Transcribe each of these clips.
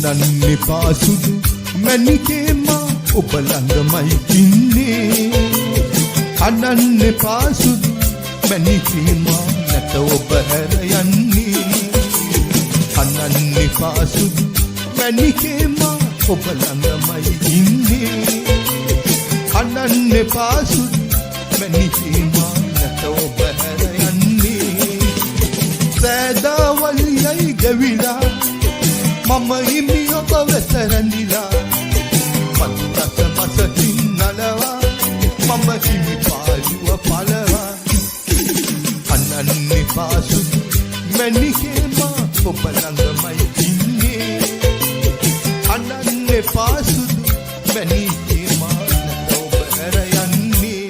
අනන්නේ පාසුදු මැණිකේ මා ඔබ ළඟමයි ඉන්නේ අනන්නේ පාසුදු මැණිකේ මා නැත ඔබ හැර යන්නේ අනන්නේ පාසුදු මැණිකේ මා ඔබ ළඟමයි ඉන්නේ අනන්නේ පාසුදු මැණිකේ මා නැත ඔබ හැර යන්නේ සෑදාවල් යයි ගෙවිලා මම හිමි ඔබ වෙත රැඳිලා පතුරස මසකින් නලවා මම හිමි පාළුව පලවා අනන්නේ පාසුදු මැණිකේ මා ඔබ ළඟමයි ඉන්නේ අනන්නේ පාසුදු මැණිකේ මා නැත ඔබ හැර යන්නේ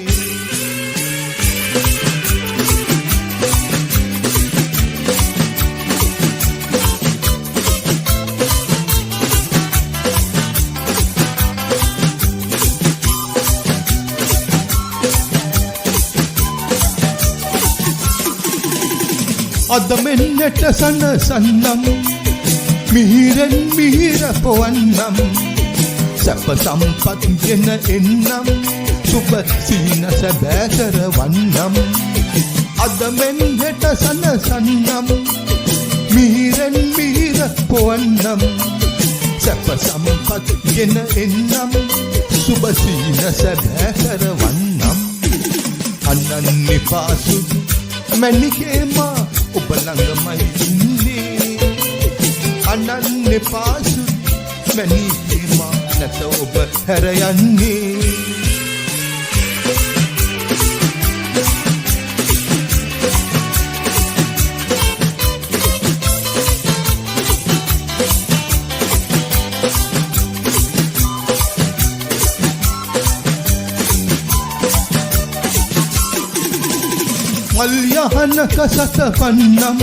අද මෙන්නට සනසන්නම් මිහිරෙන් මිහිර පොවන්නම් සැප සම්පත් ගෙන එන්නම් සුබ සීනස බෑතර වන්නම් අද මෙන්නට සනසන්නම් මිහිරෙන් මිහිර පොවන්නම් සැප සම්පත් ගෙන එන්නම් සුබ සීනස බෑතර වන්නම් අනන්නේ පාසුදු මැණිකේ මා ඔබ ළඟමයි ඉන්නේ අනන්නේ පාසුදු මැණිකේ මා නැත ඔබ හැර යන්නේ මල් යහනක සතපන්නම්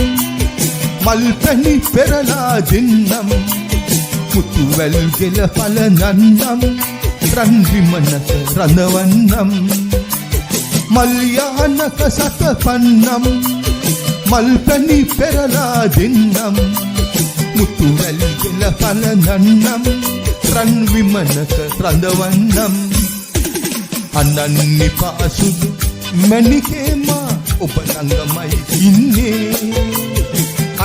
මල් පැණි පෙරලා දෙන්නම් මුතු වැල් ගෙල පලනන්නම් රන් විමනක රඳවන්නම් මල් යහනක සතපන්නම් මල් පැණි පෙරලා දෙන්නම් මුතු වැල් ගෙල පලනන්නම් රන් විමනක රඳවන්නම් අනන්නේ පාසුදු මැණිකේ මා ඔබ ළඟමයි ඉන්නේ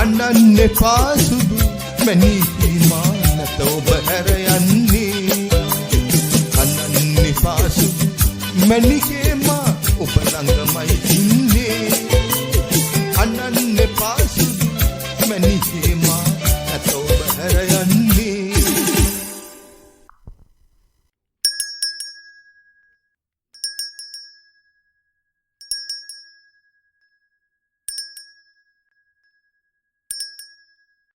අනන්නේ පාසුදු මැණිකේ මා නැත ඔබ හැර යන්නේ අනන්නේ පාසුදු මැණිකේ මා ඔබ ළඟමයි ඉන්නේ අනන්නේ පාසුදු මැණිකේ මා